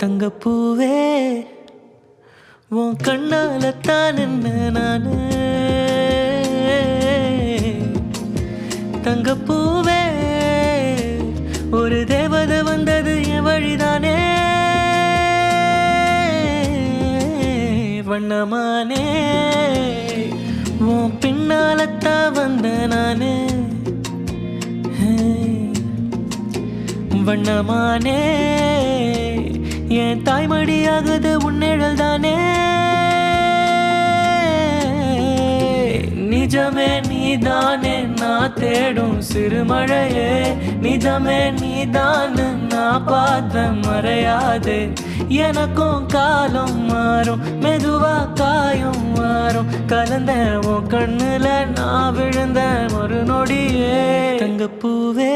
தங்கப்பூவே உன் கண்ணால தான் என்ன நானு தங்கப்பூவே ஒரு தேவதை வந்தது என் வழிதானே வண்ணமானே உன் பின்னாலத்தான் வந்த நானு வண்ணமானே என் தாய்மடியாகுது உன்னிழல் தானே நிஜமே நீதானே நான் தேடும் சிறுமழையே நிஜமே நீதானு நான் பார்த்த மறையாது எனக்கும் காலம் மாறும் மெதுவா காயும் மாறும் கலந்த உன் கண்ணுல நான் விழுந்த ஒரு நொடியே தங்கப்பூவே